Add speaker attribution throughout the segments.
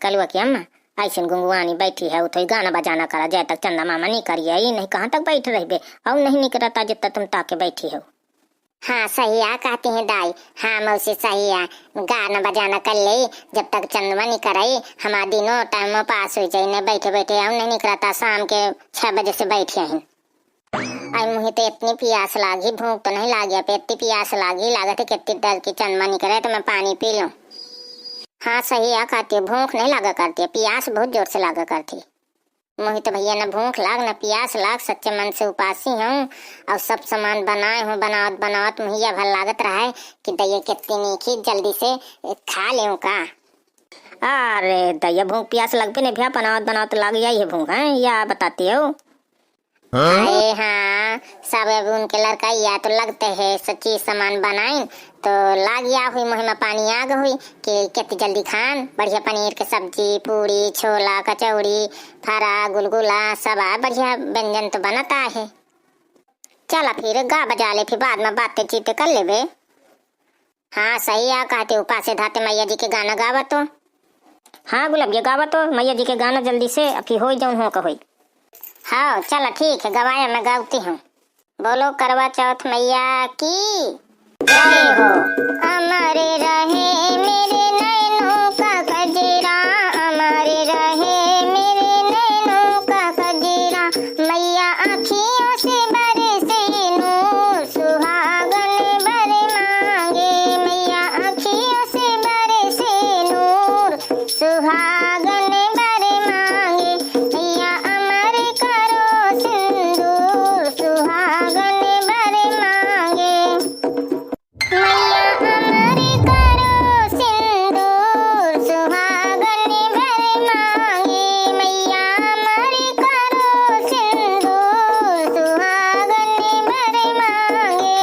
Speaker 1: कलुआ की अम्मा ऐसे गुंगुआनी बैठी है, उठो गाना बजाना करा जाए तक चंदा मामा नहीं करिए, ये नहीं कहाँ तक बैठ रहे और नहीं निकलता जब तक तुम ताके बैठी हो।
Speaker 2: हाँ सही है कहती है दाई। हाँ मौसी सही है, गाना बजाना कर ले जब तक चंदमा नहीं कराई हमारा दिनों टाइम पास हो जाए। न बैठे बैठे हम नहीं निकलता, शाम के 6 बजे से बैठे हैं। आई मुझे तो इतनी प्यास लागी, भूख तो नहीं लागी पे इतनी प्यास लागी, लागत है कितनी देर की चंदमा नहीं करे तो मैं पानी पी लूं। हाँ सही है कहती है, भूख नहीं लागा करती है, प्यास बहुत जोर से लागा करती। मुझे तो भैया न भूख लाग न प्यास लाग, सच्चे मन से उपासी हूँ और सब सामान बनाए हूँ, बनावत बनावत मुझे भल लागत रहा है कि दैया कितनी नीखी जल्दी से खा ले का।
Speaker 1: अरे दैया भूख प्यास लग पे नहीं भैया, बनावत बनावत लग जाई है भूख है या बताती हो।
Speaker 2: अरे हाँ सब उनके लड़का या तो लगते है सच्ची सामान बनाए तो लाग या हुई मुँह में पानी आग हुई कि कितनी जल्दी खान। बढ़िया पनीर के सब्जी, पूरी, छोला, कचौड़ी, फरा, गुलगुला सब बढ़िया व्यंजन तो बनता है। चला फिर गा बजा ले, फिर बाद में बातें चीतें कर ले बे। हाँ सही है कहते उपासे धाते मैया जी के गाना गावा तो।
Speaker 1: हाँ गुलाब ये गावा तो मैया जी के गाना जल्दी से अभी हो जाऊँ हो कहो।
Speaker 2: हाँ चलो ठीक है गवाया मैं गाती हूँ। बोलो करवा चौथ मैया की जय हो। अमरे रहे मेरे नैनों का कजरा, अमरे रहे मेरे नैनों का कजरा, मैया आँखियों से बरसे नूर, सुहागन बर मांगे, मैया आँखियों से बरसे नूर, सुहागन बर मांगे, मैया अमर करो सिंदूर, सुहागन बर मांगे, मैया अमर करो सिंदूर, सुहागन बर मांगे, मैया अमर करो सिंदूर, सुहागन बर मांगे।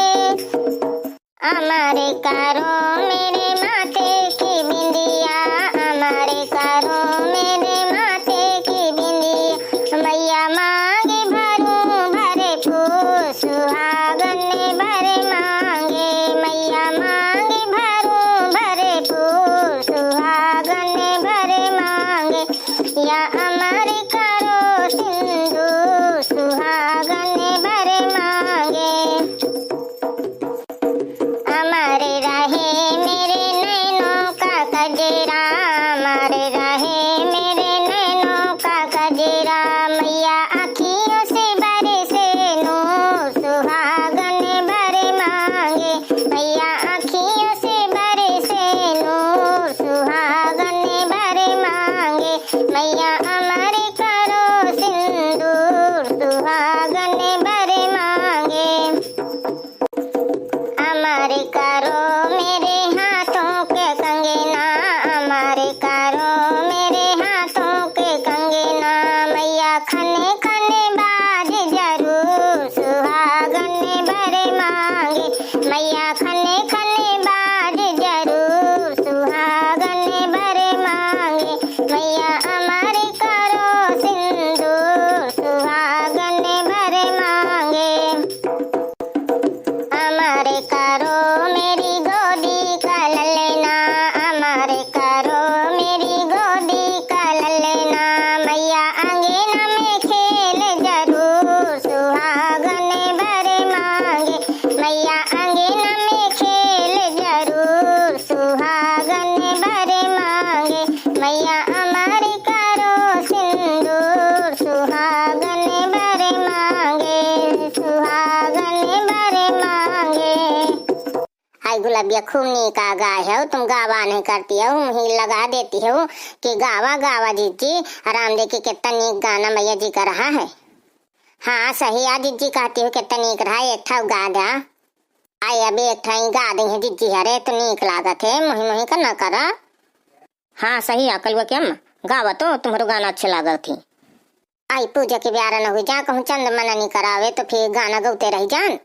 Speaker 2: अमर करो मेरे माथे की बिंदिया, अमर करो मेरे माथे की बिंदिया, मैया मांगे भरूं भरे फूल, सुहागन भर मांगे, मैया मांगे भरूं भरे फूल, सुहागन भर मांगे, या अमर करो सिंदूर, सुहागन भर मांगे। अमर रहे मेरे नैनों का कजरा, अमर रहे मेरे नैनों का कजरा, मैया आँखियों से बरसे नूर, सुहागन भर मांगे, मैया आँखियों से बरसे नूर, सुहागन भर मांगे, मैया अमर करो सिंदूर, सुहागन भर मांगे। अमर करो मेरे हाथों के कंगना, अमर करो मेरे हाथों के कंगना, मैया खने खने बाज जरूर, सुहागन भर मांगे, मैया खने खने बाज जरूर, सुहागन भर मांगे, मैया अमर करो सिंदूर, सुहागन भर मांगे। अमर करो मेरी गोदी का ललना, अमर करो मेरी गोदी का ललना, मैया अंगना में खेल जरूर, सुहागन भर मांगे, मैया अंगना में खेल जरूर, सुहागन भर मांगे, मैया अमर करो सिंदूर, सुहागन भर मांगे, सुहागन भर मांगे। हाय गुलाबिया खूब नीक आ गाय है, तुम गावा नहीं करती हो, ही लगा देती हो कि गावा गावा जीजी, आराम दे के कितना नीक गाना मैया जी का रहा है। हाँ सही है जीजी कहती हो कितना नीक रहा है, एक था गा दा। आई अभी एक था गा दी है जीजी, हरे तो नीक लागत है, मुही मुही का न करा।
Speaker 1: हाँ सही है कलुआ की अम्मा गावा तो तुम्हारो गाना अच्छे लागत थी।
Speaker 2: आई पूजा के ब्याह न हुई जा कहूँ चंद मना नहीं करावे तो फिर गाना गौते रह जान।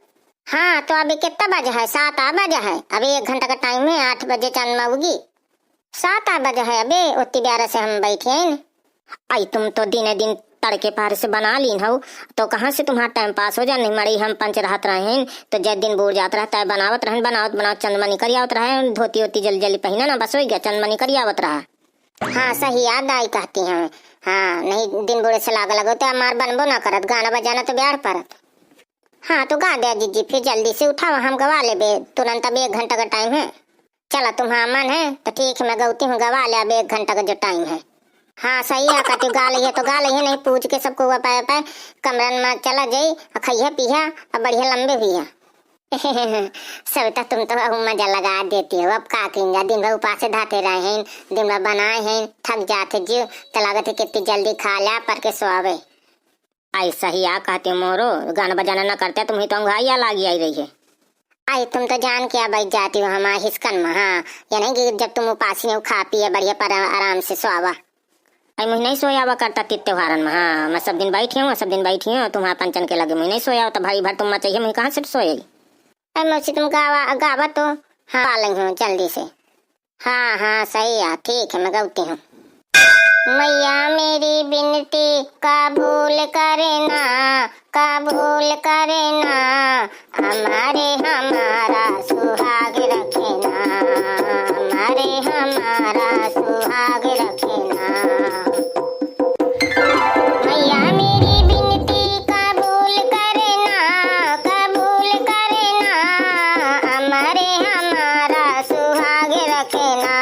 Speaker 2: हाँ तो अभी कितना बजा है, 7 बजा है, अभी 1 घंटा का टाइम है, 8 बजे चंद होगी, 7 बजा है, अभी उतनी 11 से हम बैठे हैं।
Speaker 1: आई तुम तो दिन दिन तड़के पार से बना लीन हो तो कहाँ से तुम्हारा टाइम पास हो जाए। मड़ी हम पंच रहत रहे तो जब दिन बूढ़ जात रहता है बनावत रहन, बनावत बनावत चंदमनी करियावत रहे, धोती होती जल्दी जल्दी पहना ना बस हो गया, चंदमनी करियावत रहा।
Speaker 2: हाँ सही याद आई कहती हमें। हाँ नहीं दिन बुढ़े से लाग लगो तो हमार बनबो ना करत, गाना बजाना तो ब्याह परत। हाँ तो गा दे जीजी, फिर जल्दी से उठाओ, हम गवा ले बे तुरंत, अब 1 घंटा का टाइम है। चला तुम्हारा मन है तो ठीक है, मैं गौती हूँ, गवा ले अब 1 घंटा का जो टाइम है। हाँ सही है कहती गा ली है तो गा ली है, नहीं पूछ के सबको पाए पाए कमरन में चला जाई, खइया पिया और बढ़िया लंबे भी है। सविता तुम तो मजा लगा देती हो, अब का करेंगे, दिन भर उपास धाते रहे हैं, दिन भर बनाए हैं, थक जाते जीव तो लागत है कितनी जल्दी खा लिया पर के सोवे।
Speaker 1: ऐसा ही आ कहते हो मोरो, गाना बजाना न करते तुम्हें तो अंगाइया लागी आई रही है।
Speaker 2: आई तुम तो जान के बैठ जाती हो हमारे हिस्कन में। हाँ या नहीं कि जब तुम उपासी हो खा पिए बढ़िया पर आराम से सोवा।
Speaker 1: आई मुझे नहीं सोया करता तीज त्योहारन में। हाँ मैं सब दिन बैठी हूँ, सब दिन बैठी हूँ, तुम्हारा पंचन के लगे मुझे नहीं सोया तो भाई भर तुम चाहिए, मुझे कहाँ से सोई।
Speaker 2: मौसी तुम गावा तो हाँ पा लगी हूँ जल्दी से। हाँ हाँ सही है, ठीक है मैं गाती हूँ। मैया मेरी बिनती कबूल करना, कबूल करना, हमारे हमारा सुहाग रखना, हमारे हमारा सुहाग रखना। मैया मेरी बिनती कबूल करना, कबूल करना, हमारे हमारा सुहाग रखना,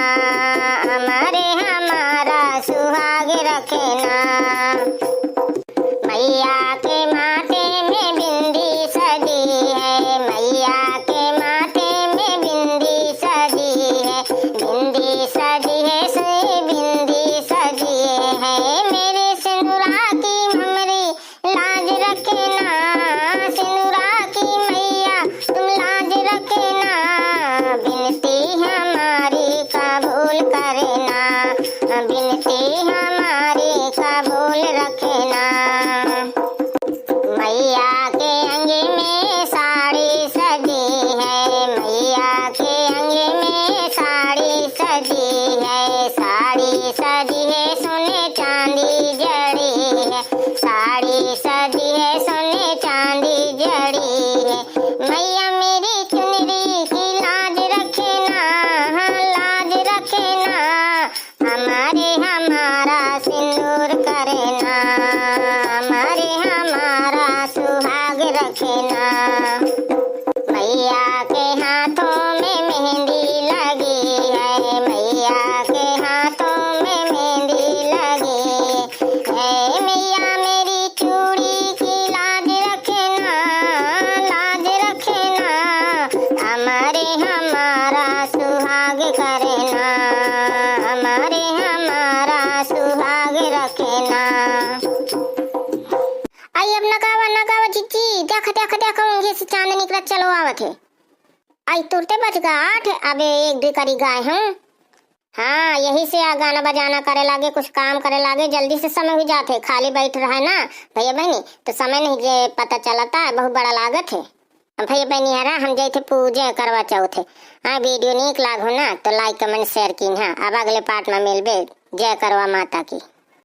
Speaker 2: हमारे हमारा सुहाग रखना। मैया के माथे में बिंदी सजी है, मैया के माथे में बिंदी सजी है, बिंदी सजी है से बिंदी सजी है। मेरे सिंदूरा की ममरी लाज रखना, सिंदूरा की मैया तुम लाज रखना, बिनती हमारी कबूल करना, बिनती हमारी कबूल रखना। मैया के अंगे में साड़ी सजी है, मैया के अंगे में साड़ी सजी है, साड़ी सजी है सोने चांदी जड़ी है, साड़ी सजी है सोने चांदी जड़ी है। मैया मेरी चुनरी की लाज रखना, हाँ लाज रखना, हमारे हमारा सिंदूर करना, हमारे हमारा सुहाग रखना। मैया के हाथों में मेहंदी लगी है, मैया के हाथों में मेहंदी लगी है। मैया मेरी चूड़ी की लाज रखना, लाज रखना, हमारे हमारा सुहाग करना, हमारे हमारा सुहाग रखना। आई अब नगावा जीजी, देखा देखा देखा उंगे से चांद निकला चलो आवत है। आई तुरते बज गा 8, अब 1-2 करी गाय हूँ। हाँ यही से आ गाना बजाना करे लागे, कुछ काम करे लागे, जल्दी से समय हो जाते, खाली बैठ रहा है ना भैया बहनी तो समय नहीं पता चलता, बहुत बड़ा लागत है। भैया बहनी हरा हम जैसे पूजा करवा चौथ है। हाँ वीडियो नीक लाग हो ना तो लाइक कमेंट शेयर की। हाँ अब अगले पार्ट में मिलबे। जय करवा माता की।